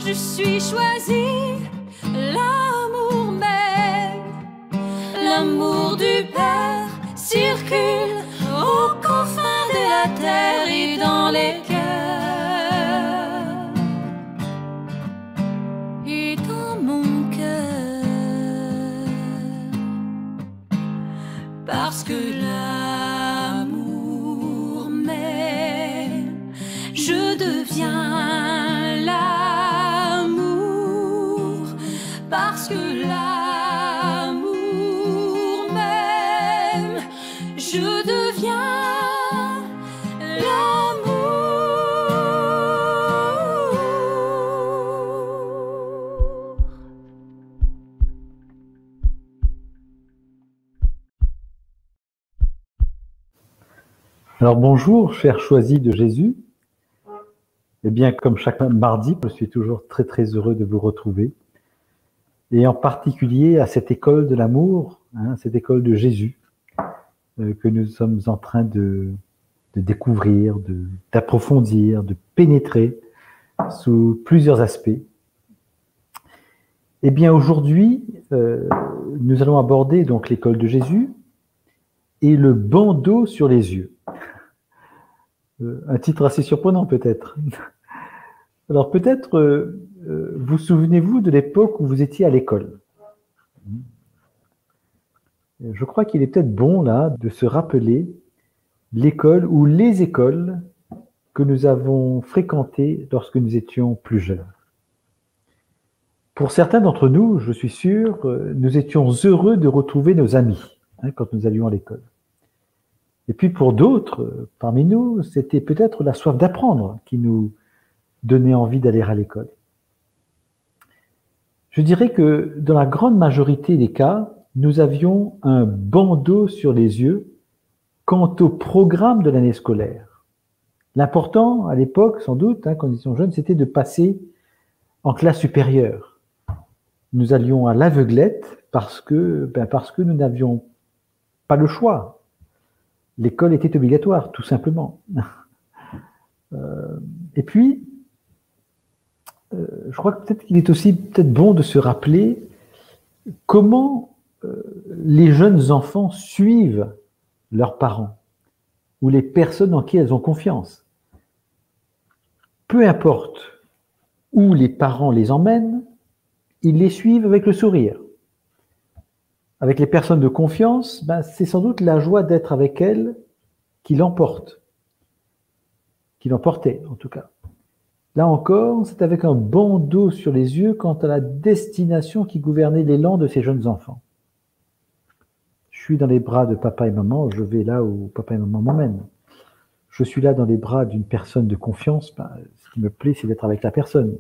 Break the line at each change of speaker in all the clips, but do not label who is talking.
je suis choisie, l'amour même, l'amour du Père circule aux confins de la terre et dans les cœurs et dans mon cœur, parce que l'amour même, je deviens l'amour, parce que l'amour même, je deviens l'amour.
Alors bonjour, chers choisis de Jésus. Eh bien, comme chaque mardi, je suis toujours très heureux de vous retrouver. Et en particulier à cette école de l'amour, cette école de Jésus, que nous sommes en train de découvrir, d'approfondir, de pénétrer sous plusieurs aspects. Eh bien, aujourd'hui, nous allons aborder donc l'école de Jésus et le bandeau sur les yeux. Un titre assez surprenant peut-être. Alors peut-être vous souvenez-vous de l'époque où vous étiez à l'école. Je crois qu'il est peut-être bon là de se rappeler l'école ou les écoles que nous avons fréquentées lorsque nous étions plus jeunes. Pour certains d'entre nous, je suis sûr, nous étions heureux de retrouver nos amis quand nous allions à l'école. Et puis pour d'autres, parmi nous, c'était peut-être la soif d'apprendre qui nous donnait envie d'aller à l'école. Je dirais que dans la grande majorité des cas, nous avions un bandeau sur les yeux quant au programme de l'année scolaire. L'important, à l'époque, sans doute, quand nous étions jeunes, c'était de passer en classe supérieure. Nous allions à l'aveuglette parce que nous n'avions pas le choix. L'école était obligatoire, tout simplement. Et puis, je crois que peut-être qu'il est aussi bon de se rappeler comment les jeunes enfants suivent leurs parents ou les personnes en qui elles ont confiance. Peu importe où les parents les emmènent, ils les suivent avec le sourire. Avec les personnes de confiance, c'est sans doute la joie d'être avec elles qui l'emporte, qui l'emportait en tout cas. Là encore, c'est avec un bandeau sur les yeux quant à la destination qui gouvernait l'élan de ces jeunes enfants. Je suis dans les bras de papa et maman, je vais là où papa et maman m'emmènent. Je suis là dans les bras d'une personne de confiance, ce qui me plaît, c'est d'être avec la personne.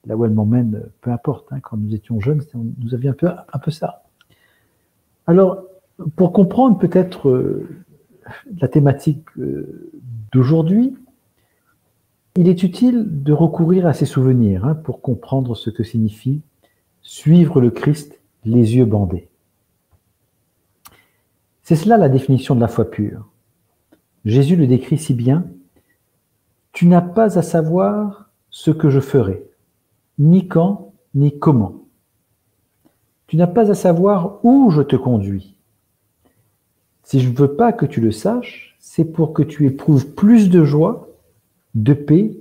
Là où elle m'emmène, peu importe. Quand nous étions jeunes, nous avions un peu ça. Alors, pour comprendre peut-être la thématique d'aujourd'hui, il est utile de recourir à ces souvenirs pour comprendre ce que signifie suivre le Christ les yeux bandés. C'est cela la définition de la foi pure. Jésus le décrit si bien: « Tu n'as pas à savoir ce que je ferai, ni quand, ni comment. Tu n'as pas à savoir où je te conduis. Si je ne veux pas que tu le saches, c'est pour que tu éprouves plus de joie, de paix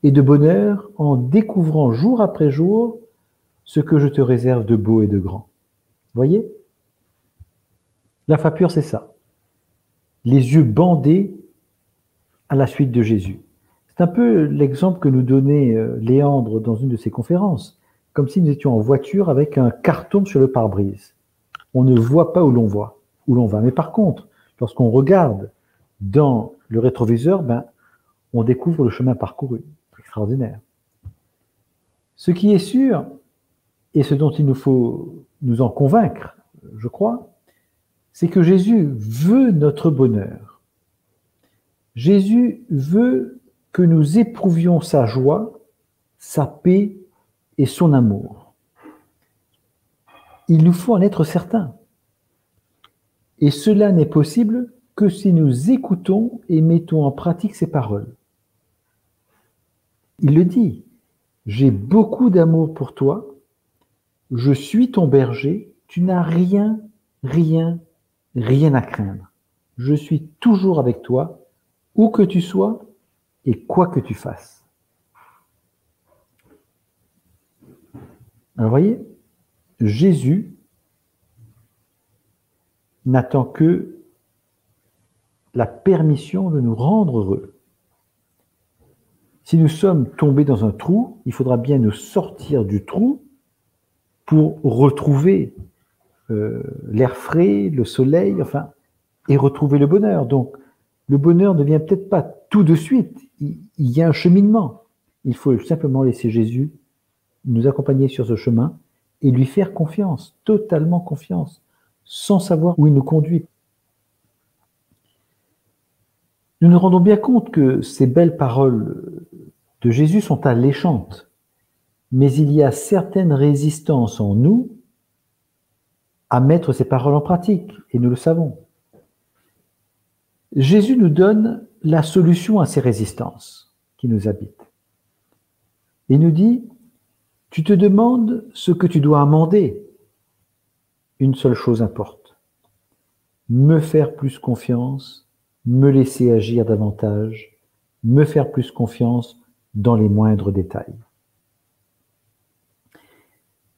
et de bonheur en découvrant jour après jour ce que je te réserve de beau et de grand. » Voyez ? La foi pure, c'est ça. Les yeux bandés à la suite de Jésus. C'est un peu l'exemple que nous donnait Léandre dans une de ses conférences, comme si nous étions en voiture avec un carton sur le pare-brise. On ne voit pas où l'on va. Mais par contre, lorsqu'on regarde dans le rétroviseur, on découvre le chemin parcouru. Extraordinaire. Ce qui est sûr, et ce dont il nous faut nous en convaincre, je crois, c'est que Jésus veut notre bonheur. Jésus veut que nous éprouvions sa joie, sa paix et son amour. Il nous faut en être certains. Et cela n'est possible que si nous écoutons et mettons en pratique ses paroles. Il le dit, J'ai beaucoup d'amour pour toi. Je suis ton berger. Tu n'as rien, rien, rien à craindre. Je suis toujours avec toi, où que tu sois et quoi que tu fasses. Alors voyez, Jésus n'attend que la permission de nous rendre heureux. Si nous sommes tombés dans un trou, il faudra bien nous sortir du trou pour retrouver l'air frais, le soleil, enfin, et retrouver le bonheur. Donc, le bonheur ne vient peut-être pas tout de suite. Il y a un cheminement. Il faut simplement laisser Jésus nous accompagner sur ce chemin et lui faire confiance, totalement confiance, sans savoir où il nous conduit. Nous nous rendons bien compte que ces belles paroles de Jésus sont alléchantes, mais il y a certaines résistances en nous à mettre ces paroles en pratique, et nous le savons. Jésus nous donne la solution à ces résistances qui nous habitent. Il nous dit, tu te demandes ce que tu dois amender. Une seule chose importe, me faire plus confiance, me laisser agir davantage, me faire plus confiance dans les moindres détails.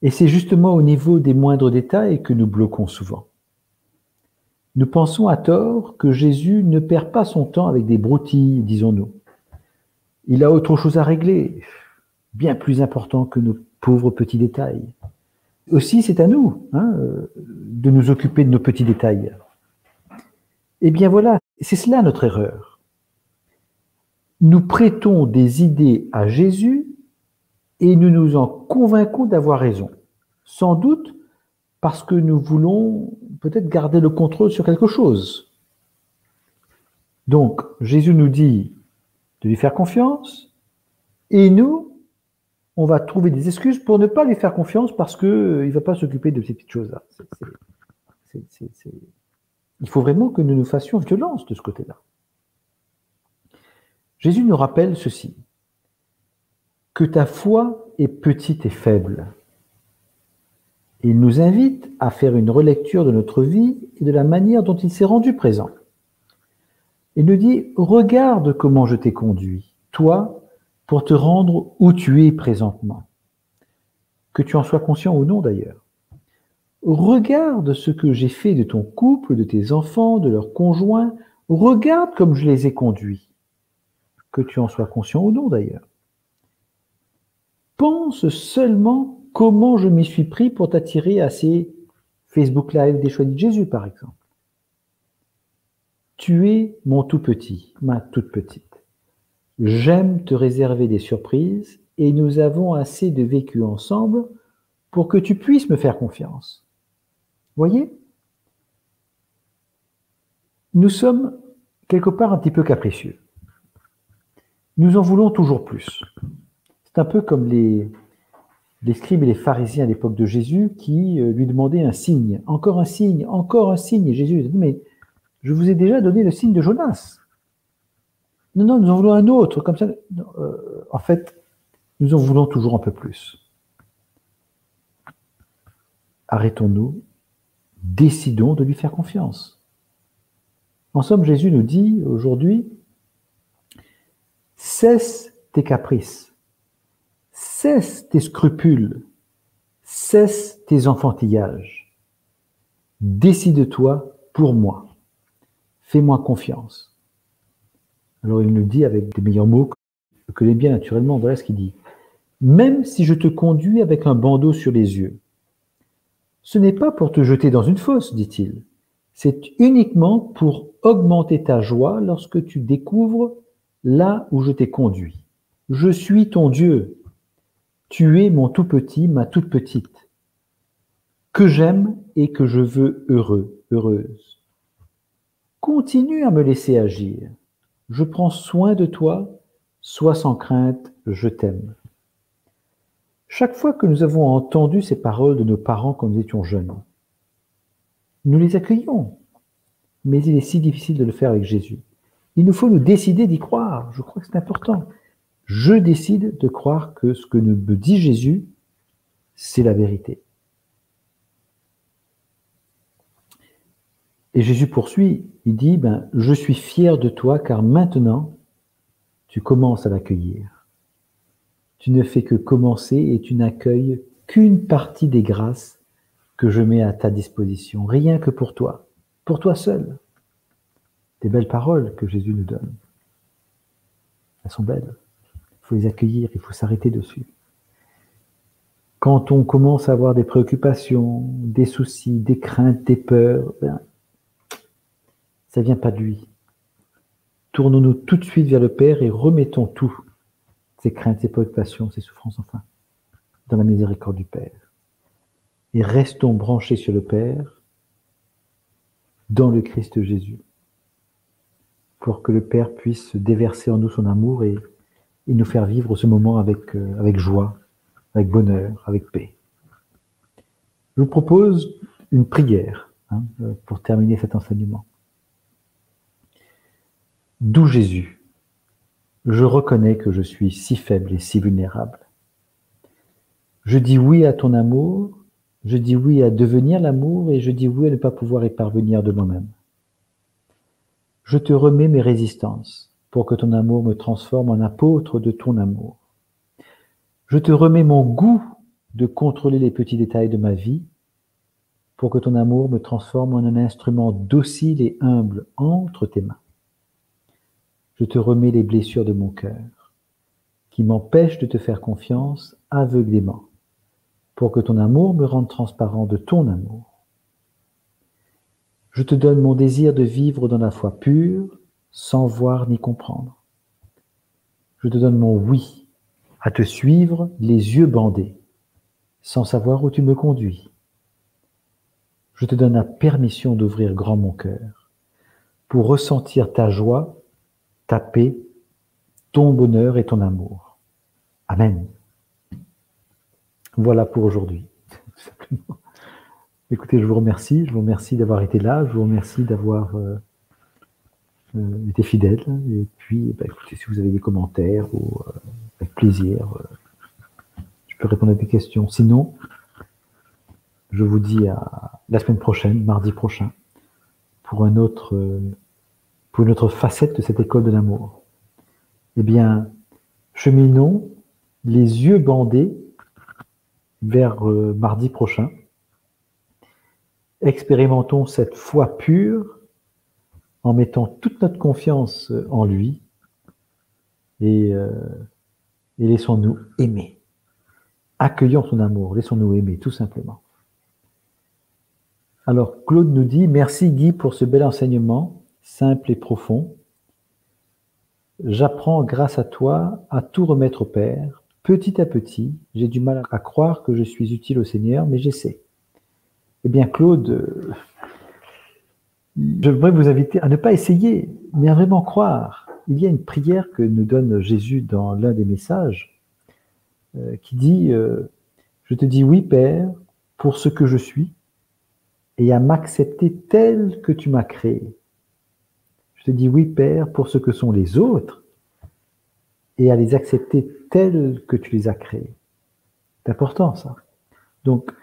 Et c'est justement au niveau des moindres détails que nous bloquons souvent. Nous pensons à tort que Jésus ne perd pas son temps avec des broutilles, disons-nous. Il a autre chose à régler, bien plus important que nos pauvres petits détails. Aussi, c'est à nous de nous occuper de nos petits détails. Eh bien voilà, c'est cela notre erreur. Nous prêtons des idées à Jésus et nous nous en convainquons d'avoir raison. Sans doute parce que nous voulons peut-être garder le contrôle sur quelque chose. Donc, Jésus nous dit de lui faire confiance et nous, on va trouver des excuses pour ne pas lui faire confiance parce qu'il ne va pas s'occuper de ces petites choses-là. Il faut vraiment que nous nous fassions violence de ce côté-là. Jésus nous rappelle ceci, que ta foi est petite et faible. Il nous invite à faire une relecture de notre vie et de la manière dont il s'est rendu présent. Il nous dit, regarde comment je t'ai conduit, toi, pour te rendre où tu es présentement. Que tu en sois conscient ou non d'ailleurs. Regarde ce que j'ai fait de ton couple, de tes enfants, de leurs conjoints. Regarde comme je les ai conduits. Que tu en sois conscient ou non d'ailleurs. Pense seulement comment je m'y suis pris pour t'attirer à ces Facebook Live des choix de Jésus, par exemple. Tu es mon tout petit, ma toute petite. J'aime te réserver des surprises et nous avons assez de vécu ensemble pour que tu puisses me faire confiance. Voyez ? Nous sommes quelque part un petit peu capricieux. Nous en voulons toujours plus. C'est un peu comme les scribes et les pharisiens à l'époque de Jésus qui lui demandaient un signe. Encore un signe, encore un signe. Et Jésus lui dit, mais je vous ai déjà donné le signe de Jonas. Non, non, nous en voulons un autre. Comme ça. En fait, nous en voulons toujours un peu plus. Arrêtons-nous, décidons de lui faire confiance. En somme, Jésus nous dit aujourd'hui, cesse tes caprices, cesse tes scrupules, cesse tes enfantillages. Décide-toi pour moi. Fais-moi confiance. Alors il nous dit avec des meilleurs mots que les biens naturellement. Voilà ce qu'il dit. Même si je te conduis avec un bandeau sur les yeux, ce n'est pas pour te jeter dans une fosse, dit-il. C'est uniquement pour augmenter ta joie lorsque tu découvres là où je t'ai conduit. Je suis ton Dieu. Tu es mon tout petit, ma toute petite, que j'aime et que je veux heureux, heureuse. Continue à me laisser agir. Je prends soin de toi, sois sans crainte, je t'aime. Chaque fois que nous avons entendu ces paroles de nos parents quand nous étions jeunes, nous les accueillons. Mais il est si difficile de le faire avec Jésus. Il nous faut nous décider d'y croire. Je crois que c'est important. Je décide de croire que ce que me dit Jésus, c'est la vérité. Et Jésus poursuit, il dit, je suis fier de toi car maintenant, tu commences à l'accueillir. Tu ne fais que commencer et tu n'accueilles qu'une partie des grâces que je mets à ta disposition, rien que pour toi seul. Des belles paroles que Jésus nous donne. Elles sont belles. Il faut les accueillir, il faut s'arrêter dessus. Quand on commence à avoir des préoccupations, des soucis, des craintes, des peurs, ça ne vient pas de lui. Tournons-nous tout de suite vers le Père et remettons tout, ces craintes, ces préoccupations, ces souffrances, enfin, dans la miséricorde du Père. Et restons branchés sur le Père, dans le Christ Jésus, pour que le Père puisse déverser en nous son amour et nous faire vivre ce moment avec joie, avec bonheur, avec paix. Je vous propose une prière pour terminer cet enseignement. Doux Jésus, je reconnais que je suis si faible et si vulnérable. Je dis oui à ton amour, je dis oui à devenir l'amour et je dis oui à ne pas pouvoir y parvenir de moi-même. Je te remets mes résistances pour que ton amour me transforme en apôtre de ton amour. Je te remets mon goût de contrôler les petits détails de ma vie pour que ton amour me transforme en un instrument docile et humble entre tes mains. Je te remets les blessures de mon cœur qui m'empêchent de te faire confiance aveuglément pour que ton amour me rende transparent de ton amour. Je te donne mon désir de vivre dans la foi pure, sans voir ni comprendre. Je te donne mon oui à te suivre les yeux bandés, sans savoir où tu me conduis. Je te donne la permission d'ouvrir grand mon cœur, pour ressentir ta joie, ta paix, ton bonheur et ton amour. Amen. Voilà pour aujourd'hui. Écoutez, je vous remercie d'avoir été là, je vous remercie d'avoir été fidèle, et puis écoutez, si vous avez des commentaires, avec plaisir, je peux répondre à des questions. Sinon, je vous dis à la semaine prochaine, mardi prochain, pour une autre facette de cette école de l'amour. Eh bien, cheminons les yeux bandés vers mardi prochain. Expérimentons cette foi pure en mettant toute notre confiance en lui et laissons-nous aimer. Accueillons son amour, laissons-nous aimer, tout simplement. Alors, Claude nous dit « Merci Guy pour ce bel enseignement, simple et profond. J'apprends grâce à toi à tout remettre au Père. Petit à petit, j'ai du mal à croire que je suis utile au Seigneur, mais j'essaie. » Eh bien, Claude, je voudrais vous inviter à ne pas essayer, mais à vraiment croire. Il y a une prière que nous donne Jésus dans l'un des messages qui dit « Je te dis oui, Père, pour ce que je suis, et à m'accepter tel que tu m'as créé. Je te dis oui, Père, pour ce que sont les autres, et à les accepter tels que tu les as créés. » C'est important, ça. Donc,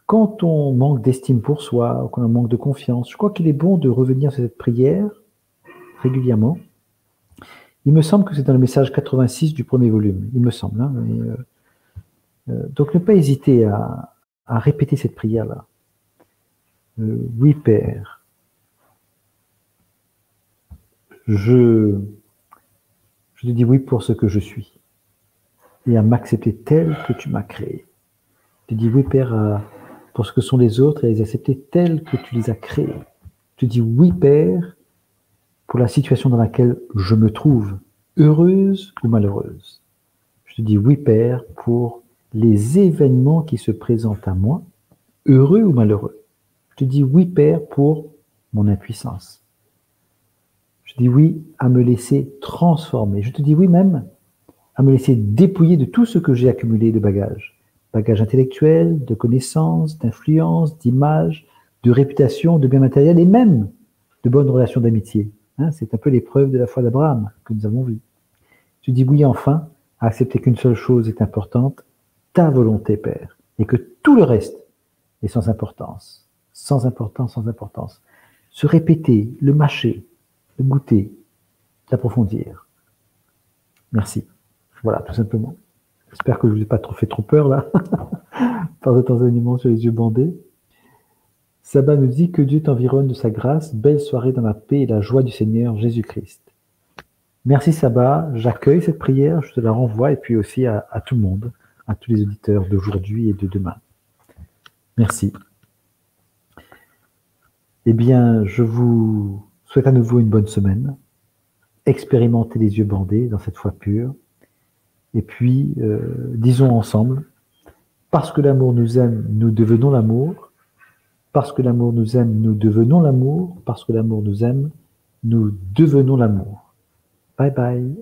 quand on manque d'estime pour soi, ou qu'on manque de confiance, je crois qu'il est bon de revenir sur cette prière régulièrement. Il me semble que c'est dans le message 86 du premier volume, il me semble. Donc ne pas hésiter à répéter cette prière-là. Oui, Père, je te dis oui pour ce que je suis, et à m'accepter tel que tu m'as créé. Je te dis oui, Père, pour ce que sont les autres et à les accepter tels que tu les as créés. Je te dis oui, Père, pour la situation dans laquelle je me trouve, heureuse ou malheureuse. Je te dis oui, Père, pour les événements qui se présentent à moi, heureux ou malheureux. Je te dis oui, Père, pour mon impuissance. Je te dis oui à me laisser transformer. Je te dis oui même à me laisser dépouiller de tout ce que j'ai accumulé de bagages. Bagages intellectuels, de connaissances, d'influence, d'images, de réputation, de biens matériels et même de bonnes relations d'amitié. C'est un peu l'épreuve de la foi d'Abraham que nous avons vue. Je dis oui enfin à accepter qu'une seule chose est importante, ta volonté, Père, et que tout le reste est sans importance, sans importance, sans importance. Se répéter, le mâcher, le goûter, l'approfondir. Merci. Voilà, tout simplement. J'espère que je ne vous ai pas fait trop peur, là, par cet enseignement sur les yeux bandés. Saba nous dit que Dieu t'environne de sa grâce, belle soirée dans la paix et la joie du Seigneur Jésus-Christ. Merci Saba, j'accueille cette prière, je te la renvoie, et puis aussi à tout le monde, à tous les auditeurs d'aujourd'hui et de demain. Merci. Eh bien, je vous souhaite à nouveau une bonne semaine. Expérimentez les yeux bandés dans cette foi pure. Et puis, disons ensemble, parce que l'amour nous aime, nous devenons l'amour. Parce que l'amour nous aime, nous devenons l'amour. Parce que l'amour nous aime, nous devenons l'amour. Bye bye.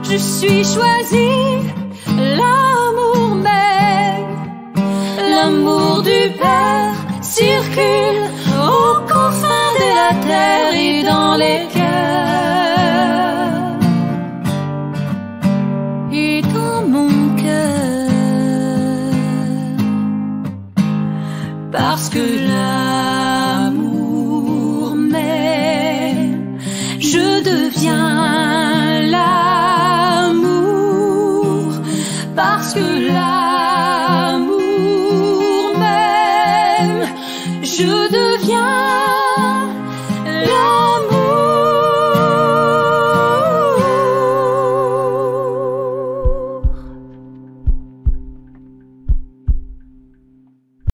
Je suis choisi, l'amour m'aime, l'amour du Père circule aux confins de la terre et dans les cœurs et dans mon cœur, parce que l'amour m'aime, je deviens